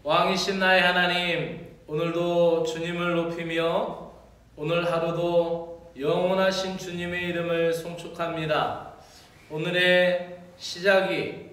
왕이신 나의 하나님, 오늘도 주님을 높이며 오늘 하루도 영원하신 주님의 이름을 송축합니다. 오늘의 시작이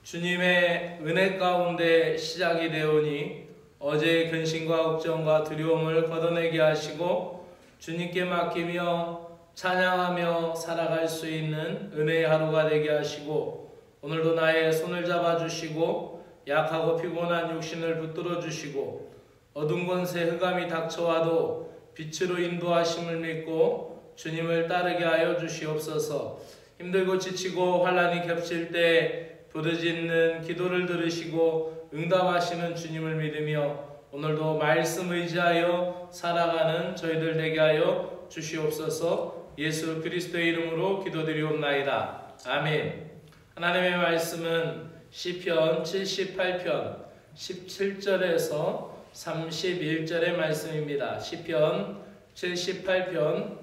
주님의 은혜 가운데 시작이 되오니 어제의 근심과 걱정과 두려움을 걷어내게 하시고 주님께 맡기며 찬양하며 살아갈 수 있는 은혜의 하루가 되게 하시고 오늘도 나의 손을 잡아주시고 약하고 피곤한 육신을 붙들어 주시고 어두운 권세 흑암이 닥쳐와도 빛으로 인도하심을 믿고 주님을 따르게 하여 주시옵소서. 힘들고 지치고 환난이 겹칠 때 부르짖는 기도를 들으시고 응답하시는 주님을 믿으며 오늘도 말씀 의지하여 살아가는 저희들 되게 하여 주시옵소서. 예수 그리스도의 이름으로 기도드리옵나이다. 아멘. 하나님의 말씀은 시편 78편 17절에서 31절의 말씀입니다. 시편 78편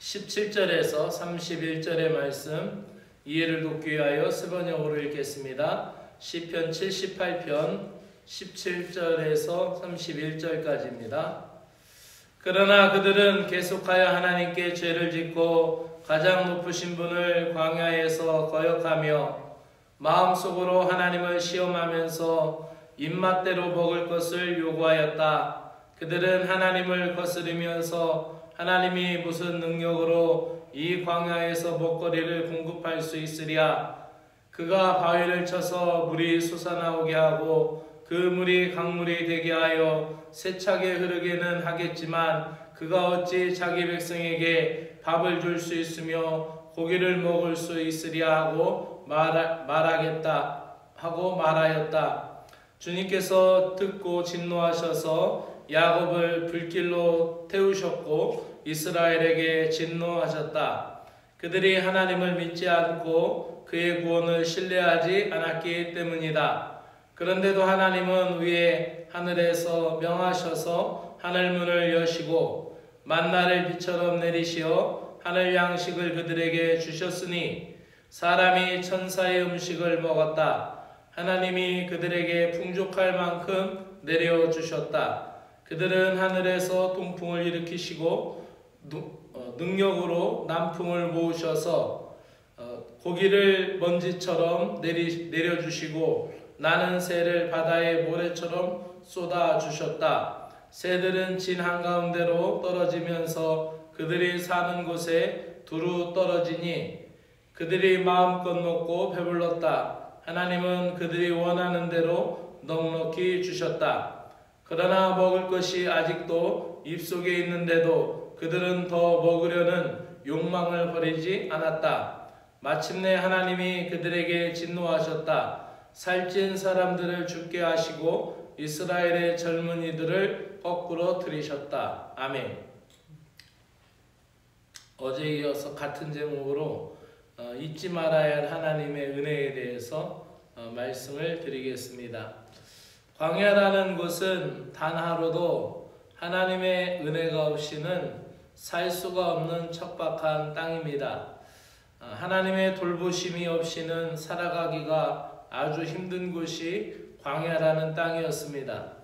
17절에서 31절의 말씀 이해를 돕기 위하여 스번역으로 읽겠습니다. 시편 78편 17절에서 31절까지입니다. 그러나 그들은 계속하여 하나님께 죄를 짓고 가장 높으신 분을 광야에서 거역하며 마음속으로 하나님을 시험하면서 입맛대로 먹을 것을 요구하였다. 그들은 하나님을 거스르면서 하나님이 무슨 능력으로 이 광야에서 먹거리를 공급할 수 있으랴. 그가 바위를 쳐서 물이 솟아나오게 하고 그 물이 강물이 되게 하여 세차게 흐르게는 하겠지만 그가 어찌 자기 백성에게 밥을 줄 수 있으며 고기를 먹을 수 있으랴 하고 말하였다. 주님께서 듣고 진노하셔서 야곱을 불길로 태우셨고 이스라엘에게 진노하셨다. 그들이 하나님을 믿지 않고 그의 구원을 신뢰하지 않았기 때문이다. 그런데도 하나님은 위에 하늘에서 명하셔서 하늘문을 여시고 만나를 비처럼 내리시어 하늘 양식을 그들에게 주셨으니 사람이 천사의 음식을 먹었다. 하나님이 그들에게 풍족할 만큼 내려주셨다. 그들은 하늘에서 동풍을 일으키시고 능력으로 남풍을 모으셔서 고기를 먼지처럼 내려주시고 나는 새를 바다의 모래처럼 쏟아주셨다. 새들은 진 한가운데로 떨어지면서 그들이 사는 곳에 두루 떨어지니 그들이 마음껏 먹고 배불렀다. 하나님은 그들이 원하는 대로 넉넉히 주셨다. 그러나 먹을 것이 아직도 입속에 있는데도 그들은 더 먹으려는 욕망을 버리지 않았다. 마침내 하나님이 그들에게 진노하셨다. 살찐 사람들을 죽게 하시고 이스라엘의 젊은이들을 거꾸로 들이셨다. 아멘. 어제에 이어서 같은 제목으로 잊지 말아야 할 하나님의 은혜에 대해서 말씀을 드리겠습니다. 광야라는 곳은 단 하루도 하나님의 은혜가 없이는 살 수가 없는 척박한 땅입니다. 하나님의 돌보심이 없이는 살아가기가 아주 힘든 곳이 광야라는 땅이었습니다.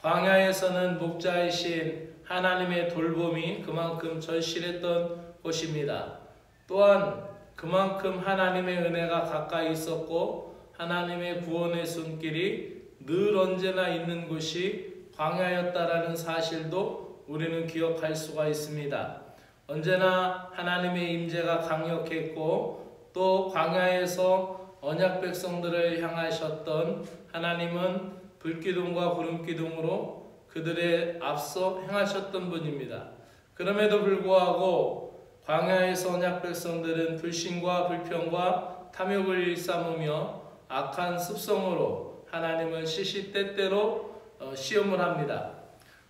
광야에서는 목자이신 하나님의 돌봄이 그만큼 절실했던 곳입니다. 또한 그만큼 하나님의 은혜가 가까이 있었고 하나님의 구원의 손길이 늘 언제나 있는 곳이 광야였다라는 사실도 우리는 기억할 수가 있습니다. 언제나 하나님의 임재가 강력했고 또 광야에서 언약 백성들을 향하셨던 하나님은 불기둥과 구름기둥으로 그들의 앞서 행하셨던 분입니다. 그럼에도 불구하고 광야에서 언약 백성들은 불신과 불평과 탐욕을 일삼으며 악한 습성으로 하나님을 시시때때로 시험을 합니다.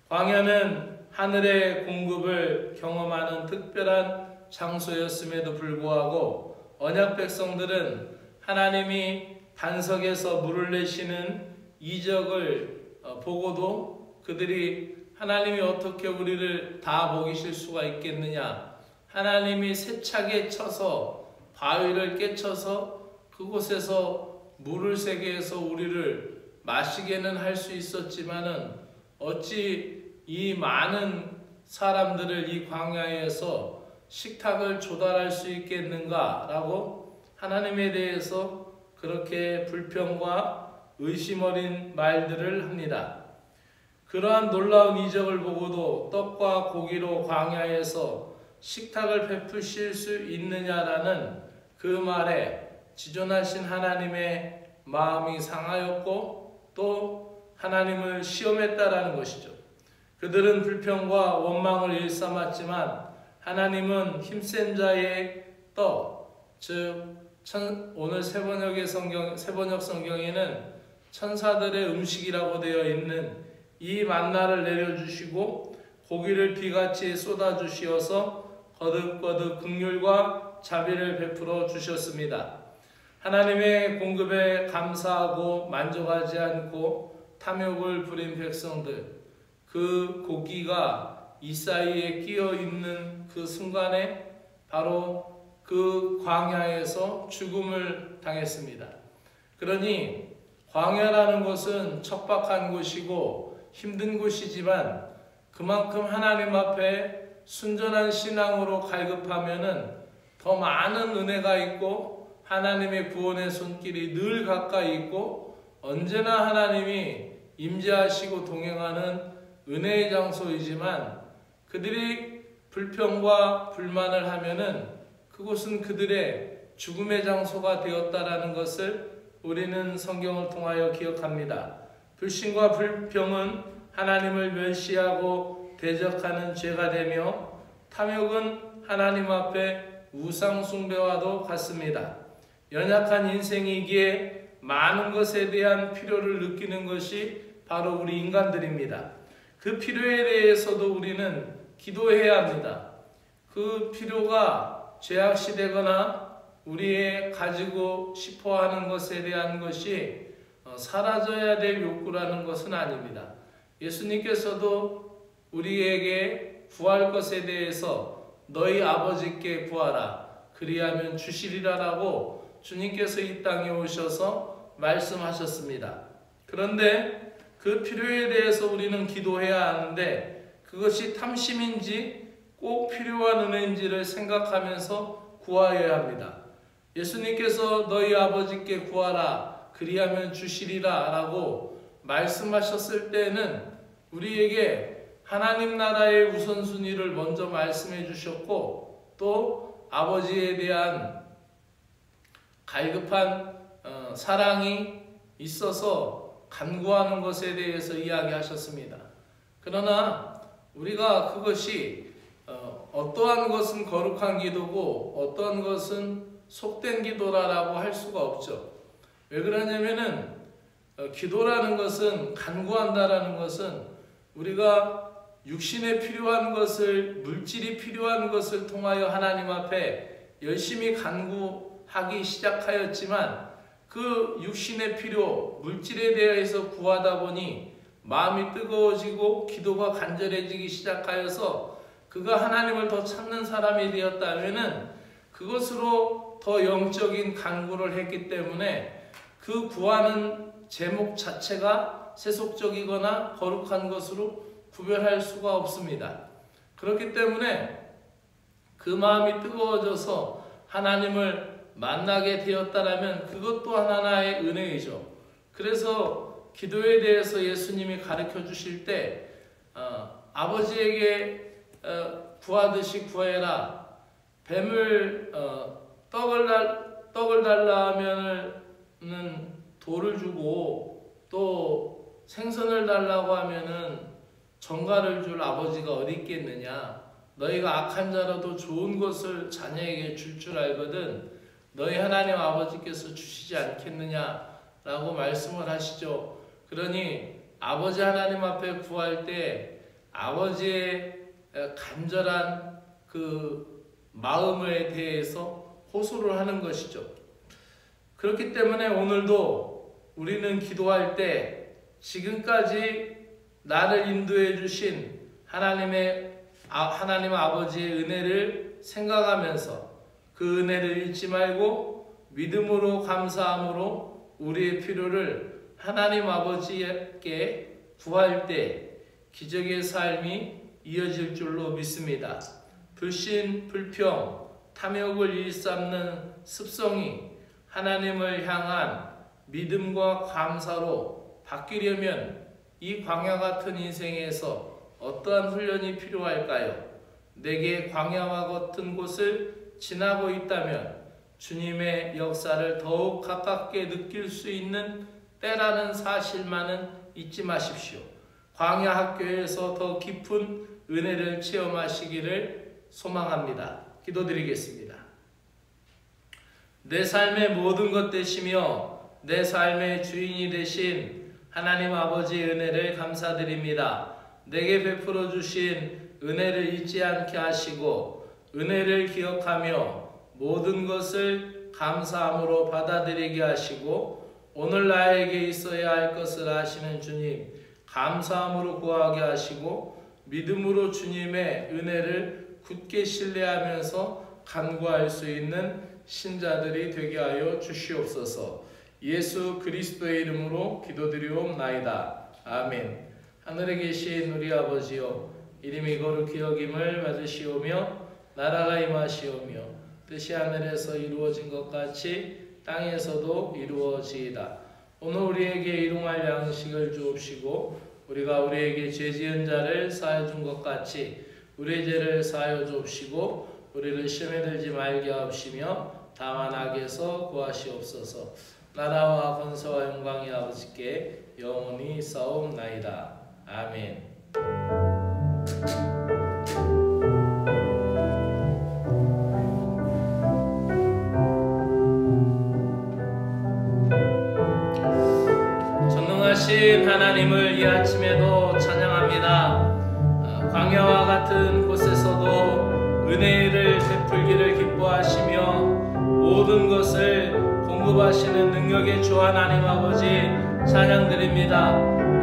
광야는 하늘의 공급을 경험하는 특별한 장소였음에도 불구하고 언약 백성들은 하나님이 반석에서 물을 내시는 이적을 보고도 그들이 하나님이 어떻게 우리를 다 먹이실 수가 있겠느냐, 하나님이 세차게 쳐서 바위를 깨쳐서 그곳에서 물을 세게 해서 우리를 마시게는 할 수 있었지만은 어찌 이 많은 사람들을 이 광야에서 식탁을 조달할 수 있겠는가라고 하나님에 대해서 그렇게 불평과 의심 어린 말들을 합니다. 그러한 놀라운 이적을 보고도 떡과 고기로 광야에서 식탁을 베푸실 수 있느냐라는 그 말에 지존하신 하나님의 마음이 상하였고 또 하나님을 시험했다라는 것이죠. 그들은 불평과 원망을 일삼았지만 하나님은 힘센 자의 떡, 즉 오늘 세번역 성경에는 천사들의 음식이라고 되어 있는 이 만나를 내려주시고 고기를 비같이 쏟아주시어서 거듭거듭 긍휼과 자비를 베풀어 주셨습니다. 하나님의 공급에 감사하고 만족하지 않고 탐욕을 부린 백성들, 그 고기가 이 사이에 끼어 있는 그 순간에 바로 그 광야에서 죽음을 당했습니다. 그러니 광야라는 것은 척박한 곳이고 힘든 곳이지만 그만큼 하나님 앞에 순전한 신앙으로 갈급하면은 더 많은 은혜가 있고 하나님의 구원의 손길이 늘 가까이 있고 언제나 하나님이 임재하시고 동행하는 은혜의 장소이지만 그들이 불평과 불만을 하면은 그곳은 그들의 죽음의 장소가 되었다라는 것을 우리는 성경을 통하여 기억합니다. 불신과 불평은 하나님을 멸시하고 대적하는 죄가 되며 탐욕은 하나님 앞에 우상 숭배와도 같습니다. 연약한 인생이기에 많은 것에 대한 필요를 느끼는 것이 바로 우리 인간들입니다. 그 필요에 대해서도 우리는 기도해야 합니다. 그 필요가 죄악시되거나 우리의 가지고 싶어하는 것에 대한 것이 사라져야 될 욕구라는 것은 아닙니다. 예수님께서도 우리에게 구할 것에 대해서 너희 아버지께 구하라 그리하면 주시리라 라고 주님께서 이 땅에 오셔서 말씀하셨습니다. 그런데 그 필요에 대해서 우리는 기도해야 하는데 그것이 탐심인지 꼭 필요한 은혜인지를 생각하면서 구하여야 합니다. 예수님께서 너희 아버지께 구하라 그리하면 주시리라 라고 말씀하셨을 때는 우리에게 하나님 나라의 우선순위를 먼저 말씀해 주셨고 또 아버지에 대한 갈급한 사랑이 있어서 간구하는 것에 대해서 이야기하셨습니다. 그러나 우리가 그것이 어떠한 것은 거룩한 기도고 어떠한 것은 속된 기도라고 할 수가 없죠. 왜 그러냐면은 기도라는 것은 간구한다라는 것은 우리가 육신에 필요한 것을 물질이 필요한 것을 통하여 하나님 앞에 열심히 간구하기 시작하였지만 그 육신의 필요 물질에 대해서 구하다 보니 마음이 뜨거워지고 기도가 간절해지기 시작하여서 그가 하나님을 더 찾는 사람이 되었다면은 그것으로 더 영적인 간구를 했기 때문에 그 구하는 제목 자체가 세속적이거나 거룩한 것으로 구별할 수가 없습니다. 그렇기 때문에 그 마음이 뜨거워져서 하나님을 만나게 되었다라면 그것 또한 하나의 은혜이죠. 그래서 기도에 대해서 예수님이 가르쳐 주실 때 아버지에게 구하듯이 구해라. 뱀을 떡을 달라 하면은 돌을 주고 또 생선을 달라고 하면은 정갈을 줄 아버지가 어디 있겠느냐. 너희가 악한 자라도 좋은 것을 자녀에게 줄 알거든 너희 하나님 아버지께서 주시지 않겠느냐라고 말씀을 하시죠. 그러니 아버지 하나님 앞에 구할 때 아버지의 간절한 그 마음에 대해서 호소를 하는 것이죠. 그렇기 때문에 오늘도 우리는 기도할 때 지금까지 나를 인도해 주신 하나님 아버지의 은혜를 생각하면서 그 은혜를 잊지 말고 믿음으로 감사함으로 우리의 필요를 하나님 아버지께 구할 때 기적의 삶이 이어질 줄로 믿습니다. 불신, 불평, 탐욕을 일삼는 습성이 하나님을 향한 믿음과 감사로 바뀌려면 이 광야 같은 인생에서 어떠한 훈련이 필요할까요? 내게 광야와 같은 곳을 지나고 있다면 주님의 역사를 더욱 가깝게 느낄 수 있는 때라는 사실만은 잊지 마십시오. 광야 학교에서 더 깊은 은혜를 체험하시기를 소망합니다. 기도드리겠습니다. 내 삶의 모든 것 되시며 내 삶의 주인이 되신 하나님 아버지의 은혜를 감사드립니다. 내게 베풀어 주신 은혜를 잊지 않게 하시고 은혜를 기억하며 모든 것을 감사함으로 받아들이게 하시고 오늘 나에게 있어야 할 것을 아시는 주님, 감사함으로 구하게 하시고 믿음으로 주님의 은혜를 굳게 신뢰하면서 간구할 수 있는 신자들이 되게 하여 주시옵소서. 예수 그리스도의 이름으로 기도드리옵나이다. 아멘. 하늘에 계신 우리 아버지여, 이름이 거룩히 여김을 받으시오며 나라가 임하시오며 뜻이 하늘에서 이루어진 것 같이 땅에서도 이루어지이다. 오늘 우리에게 일용할 양식을 주옵시고 우리가 우리에게 죄 지은 자를 사하여 준 것 같이 우리의 죄를 사하여 주옵시고 우리를 시험에 들지 말게 하옵시며 다만 악에서 구하시옵소서. 나라와 권세와 영광이 아버지께 영원히 싸움나이다. 아멘. 전능하신 하나님을 이 아침에도 찬양합니다. 광야와 같은 곳에서도 은혜를 베풀기를 기뻐하시며 모든 것을 공급하시는 능력의 주 하나님 아버지 찬양드립니다.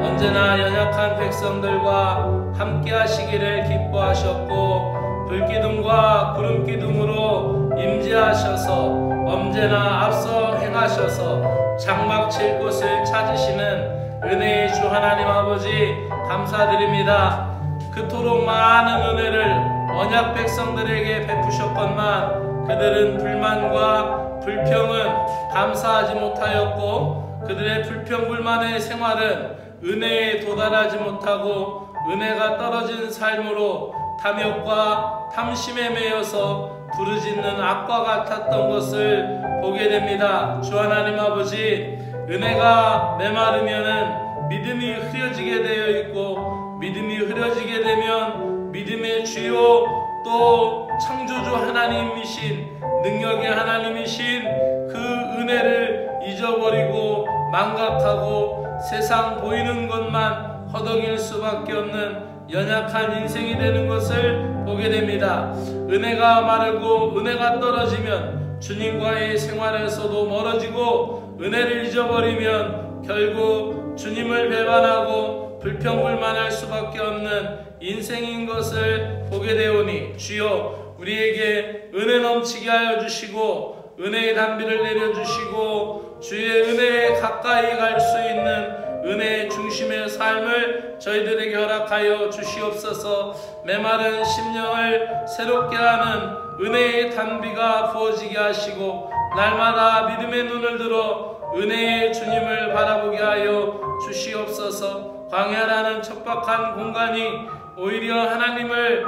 언제나 연약한 백성들과 함께 하시기를 기뻐하셨고 불기둥과 구름기둥으로 임재하셔서 언제나 앞서 행하셔서 장막 칠 곳을 찾으시는 은혜의 주 하나님 아버지 감사드립니다. 그토록 많은 은혜를 언약 백성들에게 베푸셨건만 그들은 불만과 불평은 감사하지 못하였고 그들의 불평불만의 생활은 은혜에 도달하지 못하고 은혜가 떨어진 삶으로 탐욕과 탐심에 매여서 부르짖는 악과 같았던 것을 보게 됩니다. 주 하나님 아버지, 은혜가 메마르면은 믿음이 흐려지게 되어 있고 믿음이 흐려지게 되면 믿음의 주요 또 창조주 하나님이신 능력의 하나님이신 그 은혜를 잊어버리고 망각하고 세상 보이는 것만 허덕일 수밖에 없는 연약한 인생이 되는 것을 보게 됩니다. 은혜가 마르고 은혜가 떨어지면 주님과의 생활에서도 멀어지고 은혜를 잊어버리면 결국 주님을 배반하고 불평불만할 수밖에 없는 인생인 것을 보게 되오니 주여 우리에게 은혜 넘치게 하여 주시고 은혜의 단비를 내려주시고 주의 은혜에 가까이 갈 수 있는 은혜의 중심의 삶을 저희들에게 허락하여 주시옵소서. 메마른 심령을 새롭게 하는 은혜의 단비가 부어지게 하시고 날마다 믿음의 눈을 들어 은혜의 주님을 바라보게 하여 주시옵소서. 광야라는 척박한 공간이 오히려 하나님만을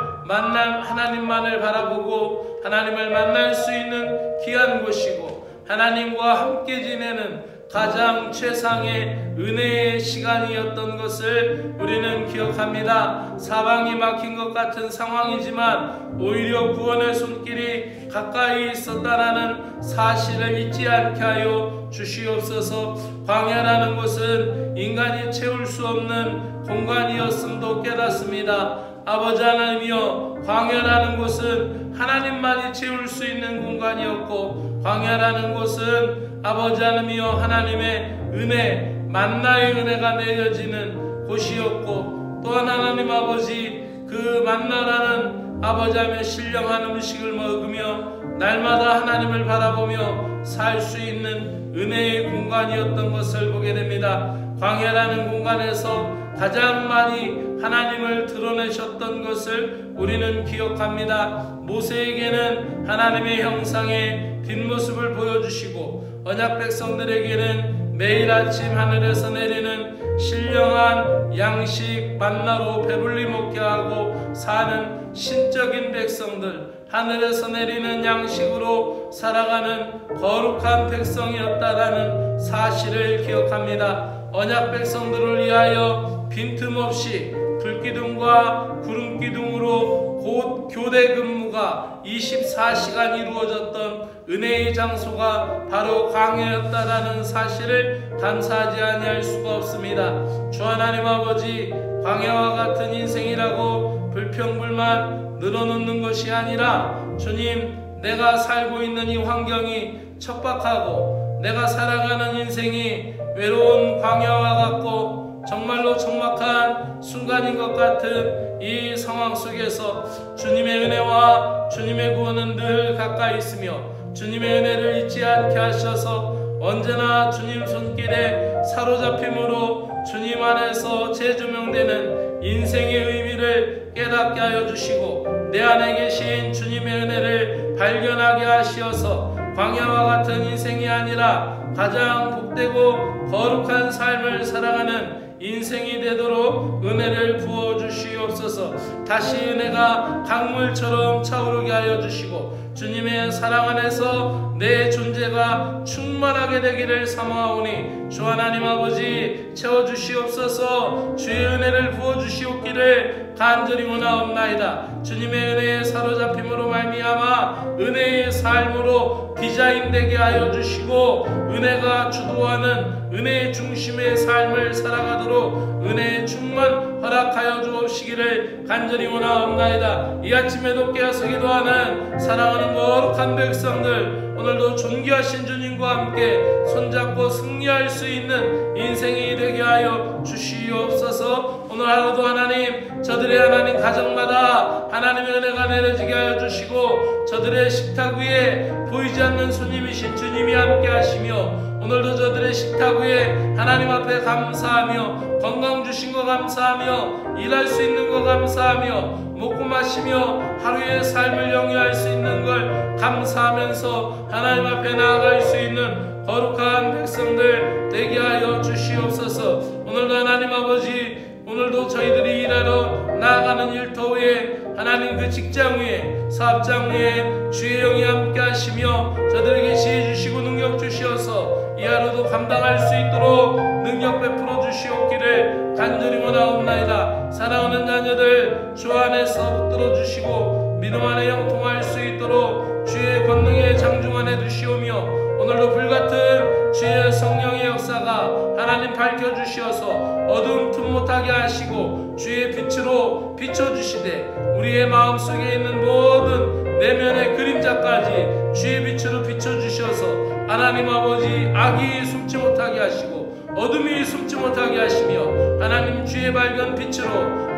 바라보고 하나님을 만날 수 있는 귀한 곳이고 하나님과 함께 지내는 가장 최상의 은혜의 시간이었던 것을 우리는 기억합니다. 사방이 막힌 것 같은 상황이지만 오히려 구원의 손길이 가까이 있었다라는 사실을 잊지 않게 하여 주시옵소서. 광야라는 곳은 인간이 채울 수 없는 공간이었음도 깨닫습니다. 아버지 하나님이여, 광야라는 곳은 하나님만이 채울 수 있는 공간이었고 광야라는 곳은 아버지 하나님이여 하나님의 은혜, 만나의 은혜가 내려지는 곳이었고 또한 하나님 아버지 그 만나라는 아버지 하나님의 신령한 음식을 먹으며 날마다 하나님을 바라보며 살 수 있는 은혜의 공간이었던 것을 보게 됩니다. 광야라는 공간에서 가장 많이 하나님을 드러내셨던 것을 우리는 기억합니다. 모세에게는 하나님의 형상의 뒷모습을 보여주시고 언약 백성들에게는 매일 아침 하늘에서 내리는 신령한 양식 만나로 배불리 먹게 하고 사는 신적인 백성들, 하늘에서 내리는 양식으로 살아가는 거룩한 백성이었다라는 사실을 기억합니다. 언약 백성들을 위하여 빈틈없이 불기둥과 구름기둥으로 곧 교대 근무가 24시간 이루어졌던 은혜의 장소가 바로 광야였다라는 사실을 감사하지 아니할 수가 없습니다. 주 하나님 아버지, 광야와 같은 인생이라고 불평불만 늘어놓는 것이 아니라 주님, 내가 살고 있는 이 환경이 척박하고 내가 살아가는 인생이 외로운 광야와 같고 정말로 적막한 순간인 것 같은 이 상황 속에서 주님의 은혜와 주님의 구원은 늘 가까이 있으며 주님의 은혜를 잊지 않게 하셔서 언제나 주님 손길에 사로잡힘으로 주님 안에서 재조명되는 인생의 의미를 깨닫게 하여 주시고 내 안에 계신 주님의 은혜를 발견하게 하시어서 광야와 같은 인생이 아니라 가장 복되고 거룩한 삶을 살아가는 인생이 되도록 은혜를 부어주시옵소서. 다시 은혜가 강물처럼 차오르게 하여 주시고 주님의 사랑 안에서 내 존재가 충만하게 되기를 사모하오니 주 하나님 아버지 채워주시옵소서. 주의 은혜를 부어주시옵기를 간절히 원하옵나이다. 주님의 은혜에 사로잡힘으로 말미암아 은혜의 삶으로 디자인되게 하여 주시고 은혜가 주도하는 은혜의 중심의 삶을 살아가도록 은혜의 충만 허락하여 주옵시기를 간절히 원하옵나이다. 이 아침에도 깨어서 기도하는 사랑하는 거룩한 백성들, 오늘도 존귀하신 주님과 함께 손잡고 승리할 수 있는 인생이 되게 하여 주시옵소서. 오늘 하루도 하나님, 저들의 하나님 가정마다 하나님의 은혜가 내려지게 하여 주시고 저들의 식탁 위에 보이지 않는 손님이신 주님이 함께 하시며 오늘도 저들의 식탁 위에 하나님 앞에 감사하며 건강 주신 거 감사하며 일할 수 있는 거 감사하며 먹고 마시며 하루의 삶을 영위할 수 있는 걸 감사하면서 하나님 앞에 나아갈 수 있는 거룩한 백성들 되게 하여 주시옵소서. 오늘도 하나님 아버지, 오늘도 저희들이 일하러 나아가는 일터 위에 하나님 그 직장 위에 사업장 위에 주의 영이 함께 하시며 저들에게 지혜 주시고 능력 주시어서 이 하루도 감당할 수 있도록 능력 베풀어 주시옵기를 간절히 원하옵나이다. 사랑하는 자녀들 주 안에서 붙들어 주시고 믿음 안에 형통할 수 있도록 주의 권능의 장중 안에 두시오며 오늘도 불같은 주의 성령의 역사가 하나님 밝혀주시어서 어두움 틈 못하게 하시고 주의 빛으로 비춰주시되 우리의 마음속에 있는 모든 내면의 그림자까지 주의 빛으로 비춰주셔서 하나님 아버지 악이 숨지 못하게 하시고 어둠이 숨지 못하게 하시며 하나님 주의 밝은 빛으로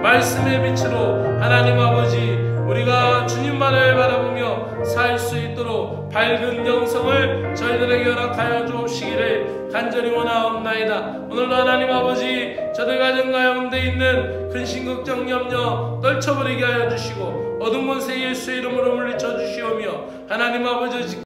말씀의 빛으로 하나님 아버지 우리가 주님만을 바라보며 살 수 있도록 밝은 영성을 저희들에게 허락하여 주옵시기를 간절히 원하옵나이다. 오늘도 하나님 아버지 저들 가정 가운데 있는 근심 걱정 염려 떨쳐버리게 하여 주시고 어둠 권세 예수의 이름으로 물리쳐 주시오며 하나님 아버지